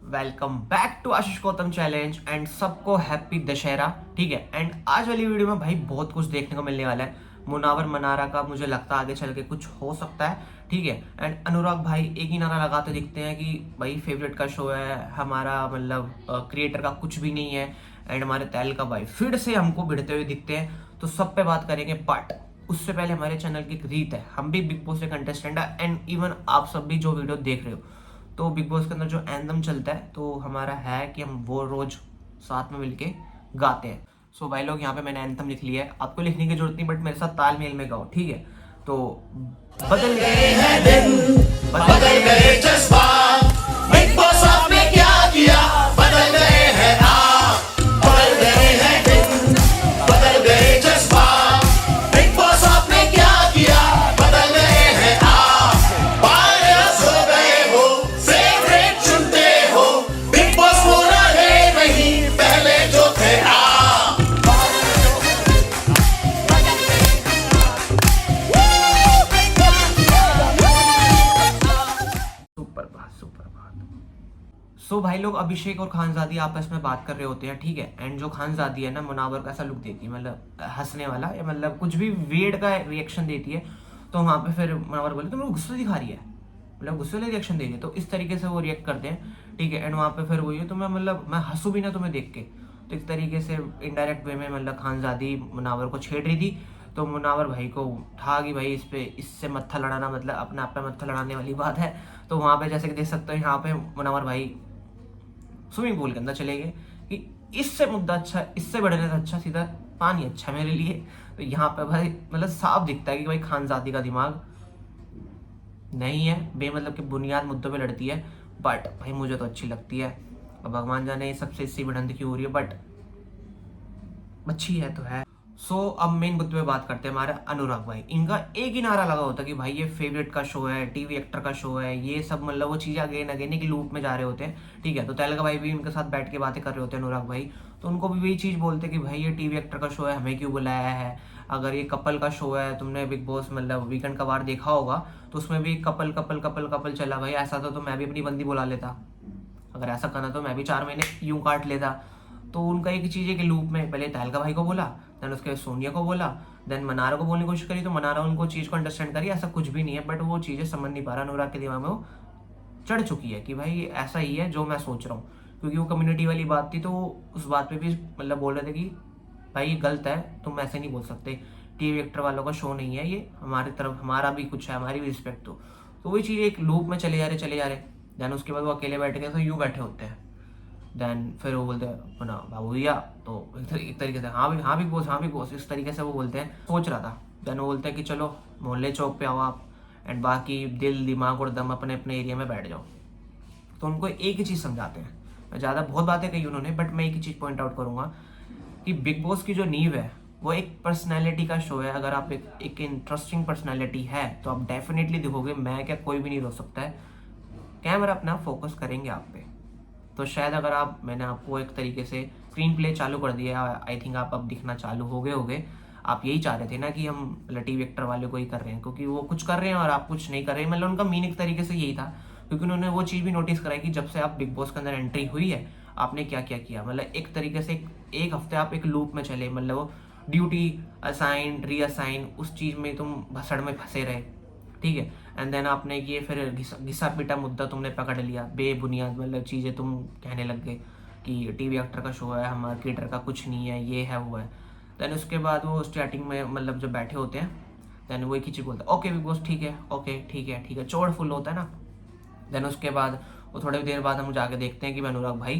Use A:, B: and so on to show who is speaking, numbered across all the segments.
A: Welcome back to Ashish Gautam challenge and सबको happy Dussehra. ठीक है। एंड आज वाली वीडियो में भाई बहुत कुछ देखने को मिलने वाला है। मुनावर मनारा का मुझे लगता है आगे चल के कुछ हो सकता है। ठीक है। एंड अनुराग भाई एक ही नारा लगाते दिखते हैं कि भाई फेवरेट का शो है हमारा, मतलब क्रिएटर का कुछ भी नहीं है। एंड हमारे तैल का भाई फिर से हमको भिड़ते हुए दिखते हैं, तो सब पे बात करेंगे। बट उससे पहले हमारे चैनल की एक रीत है, हम भी बिग बॉस के कंटेस्टेंट है एंड इवन आप सब भी जो वीडियो देख रहे हो, तो बिग बॉस के अंदर जो एंथम चलता है तो हमारा है कि हम वो रोज साथ में मिलके गाते हैं। सो भाई लोग यहाँ पे मैंने एंथम लिख लिया है, आपको लिखने की जरूरत नहीं, बट मेरे साथ तालमेल में गाओ। ठीक है। तो बदल गए हैं दिन, बदल गए
B: जज्बात, बिग बॉस आपने क्या किया, बदल गए हैं आप, बदल गए हैं दिन, बदल गए जज्बात, बिग बॉस आपने क्या किया, बदल गए हैं आप, बायस हो गए हो, फेवरेट चुनते हो, बिग बॉस वो रहे नहीं पहले जो थे आप।
A: सुप्रभात। सो भाई लोग अभिषेक और खानजादी आपस में बात कर रहे होते हैं। ठीक है। एंड जो खानजादी है ना, मुनावर का ऐसा लुक देती है, मतलब हंसने वाला या मतलब कुछ भी वेड का रिएक्शन देती है। तो वहां पे फिर मुनावर बोले तुम लोग गुस्सा दिखा रही है, मतलब गुस्से वाले रिएक्शन दे रही है, तो इस तरीके से वो रिएक्ट करते हैं। ठीक है। एंड वहां पे फिर वही है, तो मैं हंसू भी ना तुम्हें देख के, तो इस तरीके से इनडायरेक्ट वे में मतलब खानजादी मुनावर को छेड़ रही थी। तो मुनावर भाई को था कि भाई इससे मत्था लड़ाना मतलब अपने आप पे मत्था लड़ाने वाली बात है। तो वहां पे जैसे कि देख सकते हो, यहाँ पे मुनावर भाई स्विमिंग पूल के अंदर चले गए कि इससे मुद्दा अच्छा, इससे बढ़ने से अच्छा सीधा पानी अच्छा मेरे लिए। तो यहाँ पे भाई मतलब साफ दिखता है कि भाई खानजादी का दिमाग नहीं है, बेमतलब के बुनियाद मुद्दों पे लड़ती है। बट भाई मुझे तो अच्छी लगती है, अब भगवान जाने सबसे इससे भिड़ंत क्यों हो रही है, बट अच्छी है तो है। सो अब मेन मुद्दे पे बात करते हैं। हमारे अनुराग भाई, इनका एक ही नारा लगा होता है कि भाई ये फेवरेट का शो है, टीवी एक्टर का शो है, ये सब मतलब वो चीज़ें अगेन अगेन की लूप में जा रहे होते हैं। ठीक है। तो तेलगा भाई भी उनके साथ बैठ के बातें कर रहे होते हैं, अनुराग भाई, तो उनको भी वही चीज़ बोलते हैं कि भाई ये टीवी एक्टर का शो है, हमें क्यों बुलाया है। अगर ये कपल का शो है, तुमने बिग बॉस मतलब वीकेंड का वार देखा होगा, तो उसमें भी कपल कपल कपल कपल चला। भाई ऐसा तो मैं भी अपनी बंदी बुला लेता, अगर ऐसा करना तो मैं भी 4 महीने यूं काट लेता। तो उनका एक चीज़ है कि लूप में पहले तहलका भाई को बोला, देन उसके बाद सोनिया को बोला, देन मनारा को बोलने की कोशिश करी, तो मनारा उनको चीज़ को अंडरस्टैंड करी ऐसा कुछ भी नहीं है, बट वो चीज़ें समझ नहीं पा रहा। अनुराग के दिमाग में वो चढ़ चुकी है कि भाई ऐसा ही है जो मैं सोच रहा हूँ, क्योंकि वो कम्युनिटी वाली बात थी, तो उस बात पे भी मतलब बोल रहे थे कि भाई ये गलत है, तुम ऐसे नहीं बोल सकते, टीवी एक्टर वालों का शो नहीं है ये, हमारी तरफ हमारा भी कुछ है, हमारी भी रिस्पेक्ट दो। तो वही चीज़ एक लूप में चले जा रहे। देन उसके बाद वो अकेले बैठ के तो यूँ बैठे होते हैं। देन फिर वो बोलते हैं ना बाबू भैया, तो एक तरीके से हाँ भी बोस, हाँ भी बोस, इस तरीके से वो बोलते हैं। सोच रहा था। देन वो बोलते हैं कि चलो मोहल्ले चौक पे आओ आप, एंड बाकी दिल दिमाग और दम अपने अपने एरिया में बैठ जाओ। तो उनको एक ही चीज़ समझाते हैं। मैं ज़्यादा बहुत बातें कही उन्होंने, बट मैं एक ही चीज़ पॉइंट आउट करूँगा कि बिग बॉस की जो नींव है वो एक पर्सनैलिटी का शो है। अगर आप एक इंटरेस्टिंग पर्सनैलिटी है तो आप डेफिनेटली दिखोगे, मैं क्या कोई भी नहीं रोक सकता है, कैमरा अपना फोकस करेंगे आप पे। तो शायद अगर मैंने आपको एक तरीके से स्क्रीन प्ले चालू कर दिया, आई थिंक आप अब दिखना चालू हो गए। आप यही चाह रहे थे ना कि हम टीवी एक्टर वाले को ही कर रहे हैं, क्योंकि वो कुछ कर रहे हैं और आप कुछ नहीं कर रहे हैं, मतलब उनका मीन एक तरीके से यही था। क्योंकि उन्होंने वो चीज़ भी नोटिस कराई कि जब से आप बिग बॉस के अंदर एंट्री हुई है आपने क्या क्या किया, मतलब एक तरीके से एक हफ्ते आप एक लूप में चले, मतलब ड्यूटी असाइन रीअसाइन उस चीज़ में तुम भसड़ में फंसे रहे। ठीक है। एंड देन आपने ये फिर घिसा पिटा मुद्दा तुमने पकड़ लिया, बेबुनियाद मतलब चीज़ें तुम कहने लग गए कि टीवी एक्टर का शो है, हमारे क्रिएटर का कुछ नहीं है, ये है वो है। देन उसके बाद वो स्टार्टिंग में मतलब जो बैठे होते हैं, देन वो एक ही चीज़ बोलता है ओके बिग बॉस ठीक है, ओके ठीक है ठीक है, चौड़ फुल होता है ना। देन उसके बाद वो थोड़ी देर बाद हम जाके देखते हैं कि अनुराग भाई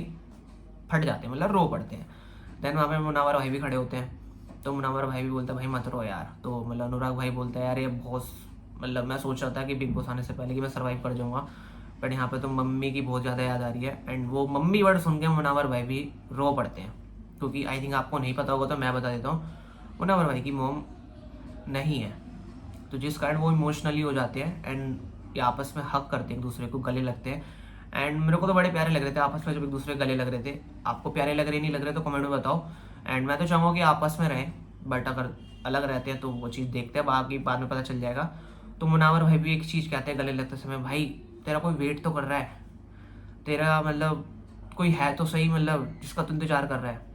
A: फट जाते हैं, मतलब रो पड़ते हैं। देन वहाँ पे मुनावर भाई भी खड़े होते हैं, तो मुनावर भाई भी बोलता है भाई मत रो यार। तो मतलब अनुराग भाई बोलता है यार ये बहुत, मतलब मैं सोच रहा था कि बिग बॉस आने से पहले कि मैं सर्वाइव कर जाऊंगा, बट यहाँ पे तो मम्मी की बहुत ज़्यादा याद आ रही है। एंड वो मम्मी वर्ड सुन के मुनावर भाई भी रो पड़ते हैं, क्योंकि आई थिंक आपको नहीं पता होगा तो मैं बता देता हूँ, मुनावर भाई की मोम नहीं है, तो जिस कारण वो इमोशनली हो जाते हैं एंड ये आपस में हक करते हैं, एक दूसरे को गले लगते हैं। एंड मेरे को तो बड़े प्यारे लग रहे थे आपस में जब एक दूसरे गले लग रहे थे। आपको प्यारे लग रहे नहीं लग रहे तो कमेंट में बताओ। एंड मैं तो चाहूँगा कि आपस में रहें, बट अगर अलग रहते हैं तो वो चीज़ देखते हैं, बाकी बाद में पता चल जाएगा। तो मुनावर भाई भी एक चीज़ कहते हैं गले लगते समय, भाई तेरा कोई वेट तो कर रहा है, तेरा मतलब कोई है तो सही, मतलब जिसका तू इंतजार कर रहा है,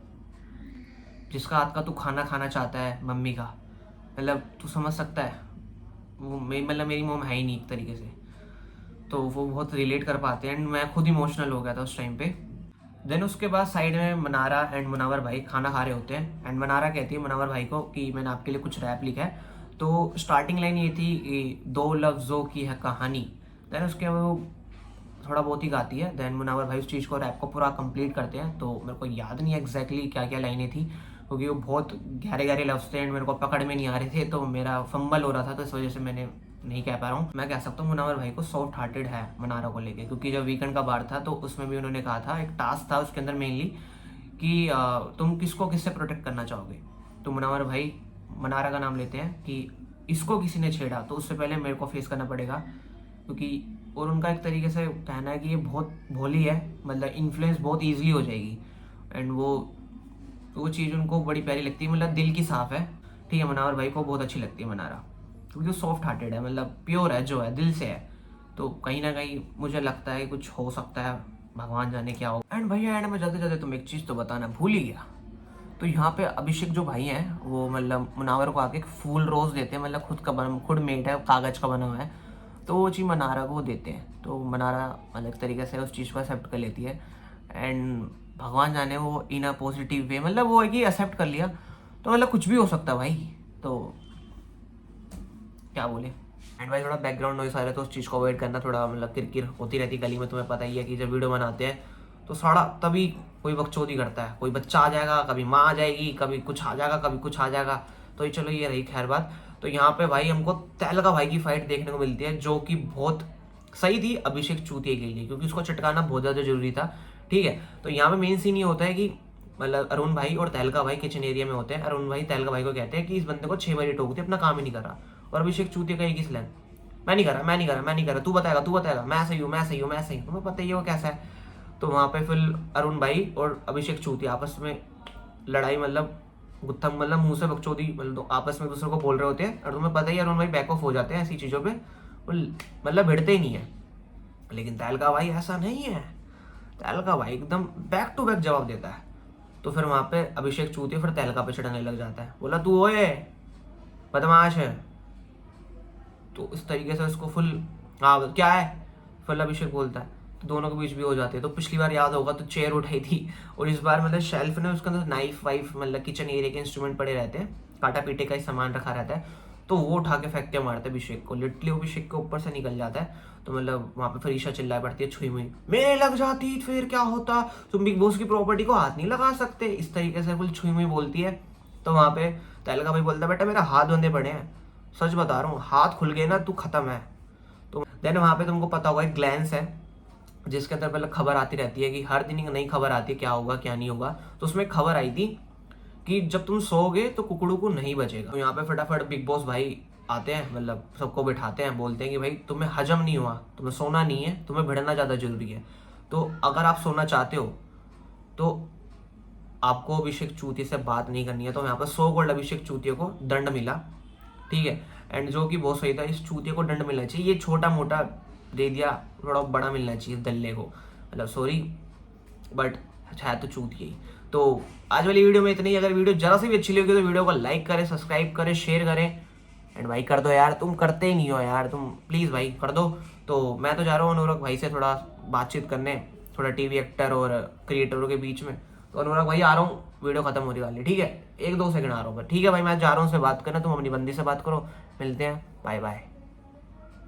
A: जिसका हाथ का तू खाना खाना चाहता है मम्मी का, मतलब तू समझ सकता है वो मतलब मेरी मॉम है ही नहीं एक तरीके से, तो वो बहुत रिलेट कर पाते हैं एंड मैं खुद इमोशनल हो गया था उस टाइम पे। देन उसके बाद साइड में मनारा एंड मुनावर भाई खाना खा रहे होते हैं एंड मनारा कहती है मुनावर भाई को कि मैंने आपके लिए कुछ रैप लिखा है। तो स्टार्टिंग लाइन ये थी कि 2 लफ्ज़ों की है कहानी। देन उसके बाद वो थोड़ा बहुत ही गाती है। देन मुनावर भाई उस चीज़ को रैप को पूरा कंप्लीट करते हैं। तो मेरे को याद नहीं एग्जैक्टली क्या क्या लाइनें थी, क्योंकि वो बहुत गहरे गहरे लफ्ज़ थे एंड मेरे को पकड़ में नहीं आ रहे थे, तो मेरा फंबल हो रहा था, तो इस वजह से मैंने नहीं कह पा रहा हूँ। मैं कह सकता हूँ मुनावर भाई को सॉफ्ट हार्टेड है मनारा को लेके, क्योंकि जब वीकेंड का बार था तो उसमें भी उन्होंने कहा था, एक टास्क था उसके अंदर मेनली कि तुम किसको किससे प्रोटेक्ट करना चाहोगे। तो मुनावर भाई मनारा का नाम लेते हैं कि इसको किसी ने छेड़ा तो उससे पहले मेरे को फेस करना पड़ेगा, क्योंकि और उनका एक तरीके से कहना है कि ये बहुत भोली है, मतलब इन्फ्लुएंस बहुत ईजिली हो जाएगी एंड वो चीज़ उनको बड़ी प्यारी लगती है, मतलब दिल की साफ़ है। ठीक है, मनावर भाई को बहुत अच्छी लगती है मनारा, क्योंकि वो सॉफ्ट हार्टेड है, मतलब प्योर है, जो है दिल से है। तो कहीं ना कहीं मुझे लगता है कुछ हो सकता है, भगवान जाने क्या हो। एंड भैया एंड में जाते जाते तुम एक चीज़ तो बताना भूल ही गया। तो यहाँ पे अभिषेक जो भाई हैं वो मतलब मुनावर को आके एक फूल रोज़ देते हैं, मतलब खुद मेड है, कागज़ का बना हुआ है, तो वो चीज़ मनारा को देते हैं। तो मनारा मतलब तरीके से उस चीज़ को एक्सेप्ट कर लेती है एंड भगवान जाने वो इन अ पॉजिटिव वे, मतलब वो है कि एक्सेप्ट कर लिया, तो मतलब कुछ भी हो सकता है भाई, तो क्या बोले। एंड भाई थोड़ा बैकग्राउंड नॉइस आ रहा है तो उस चीज़ को अवॉइड करना, थोड़ा मतलब किरकिर होती रहती गली में, तुम्हें पता ही है कि जब वीडियो बनाते हैं तो सारा तभी कोई बकचोदी करता है, कोई बच्चा आ जाएगा, कभी माँ आ जाएगी, कभी कुछ आ जाएगा, कभी कुछ आ जाएगा। तो ये चलो ये रही खैर बात। तो यहाँ पे भाई हमको तहलका भाई की फाइट देखने को मिलती है, जो कि बहुत सही थी अभिषेक चूतिया के लिए, क्योंकि उसको चटकाना बहुत ज़्यादा जरूरी था। ठीक है, तो यहाँ पे मेन सीन ये होता है कि मतलब अरुण भाई और तहलका भाई किचन एरिया में होते हैं। अरुण भाई तहलका भाई को कहते हैं कि इस बंदे को 6 बजे टोकते, अपना काम ही नहीं कर रहा। और अभिषेक चूतिया का एक ही स्लैंग, मैं नहीं कर रहा, मैं नहीं कर रहा, मैं नहीं कर रहा, तू बताएगा, मैं सही हूँ, मैं सही हूँ, मैं सही हूँ, तुम्हें पता ही है वो कैसा है। तो वहाँ पे फिर अरुण भाई और अभिषेक चूतिया आपस में लड़ाई, मतलब गुत्थम, मतलब मुंह से बकचोदी, मतलब आपस में दूसरे को बोल रहे होते हैं और तुम्हें पता ही है अरुण भाई बैक ऑफ हो जाते हैं ऐसी चीज़ों पे, वो मतलब भिड़ते ही नहीं है। लेकिन तहलका भाई ऐसा नहीं है, तहलका भाई एकदम बैक टू बैक जवाब देता है। तो फिर वहाँ पे अभिषेक चूतिया फिर तहलका पे चढ़ने लग जाता है, बोला तू ओए बदमाश है। तो इस तरीके से उसको फुल, हाँ क्या है, फिर अभिषेक बोलता है, तो दोनों के बीच भी हो जाते हैं। तो पिछली बार याद होगा तो चेयर उठाई थी, और इस बार मतलब शेल्फ में उसके अंदर नाइफ वाइफ, मतलब किचन एरिया के इंस्ट्रूमेंट पड़े रहते हैं, काटा पीटे का ही सामान रखा रहता है, तो वो उठा के फेंक के मारते हैं अभिषेक को, लिटरली अभिषेक के ऊपर से निकल जाता है। तो मतलब वहाँ पे फिर ईशा चिल्लाए पड़ती है, छुई मुई मेरे लग जाती फिर क्या होता, तुम बिग बॉस की प्रॉपर्टी को हाथ नहीं लगा सकते, इस तरीके से फुल छुई मुई बोलती है। तो वहाँ पे तहलका भाई बोलता है, बेटा मेरा हाथ बंधे पड़े हैं, सच बता रहा हूँ, हाथ खुल गए ना तू खत्म है। तो देन वहाँ पे तुमको पता होगा एक ग्लैंस है जिसके अंदर पहले खबर आती रहती है कि हर दिन एक नई खबर आती है क्या होगा क्या नहीं होगा। तो उसमें खबर आई थी कि जब तुम सोओगे तो कुकड़ू को नहीं बचेगा। तो यहाँ पे फटाफट बिग बॉस भाई आते हैं, मतलब सबको बिठाते हैं, बोलते हैं कि भाई तुम्हें हजम नहीं हुआ, तुम्हें सोना नहीं है, तुम्हें भिड़ना ज़्यादा जरूरी है। तो अगर आप सोना चाहते हो तो आपको अभिषेक चूतिया से बात नहीं करनी है। तो यहाँ पर 100 गोल्ड अभिषेक चूतिया को दंड मिला, ठीक है, एंड जो कि बहुत सही था, इस चूतिया को दंड मिलना चाहिए, ये छोटा मोटा दे दिया, थोड़ा बड़ा मिलना चाहिए दल्ले को, मतलब सॉरी बट है तो चूतिया ही। तो आज वाली वीडियो में इतनी ही। अगर वीडियो जरा सी भी अच्छी लगी तो वीडियो को लाइक करें, सब्सक्राइब करें, शेयर करें एंड भाई कर दो यार, तुम करते ही नहीं हो यार, तुम प्लीज़ भाई कर दो। तो मैं तो जा रहा हूँ अनुराग भाई से थोड़ा बातचीत करने, थोड़ा टीवी एक्टर और क्रिएटरों के बीच में। तो अनुराग भाई आ रहा हूँ, वीडियो खत्म होने वाली, ठीक है, 1-2 सेकंड आ रहा हूँ, ठीक है भाई मैं जा रहा हूँ उससे बात करना, तुम अपनी बंदी से बात करो, मिलते हैं, बाय बाय।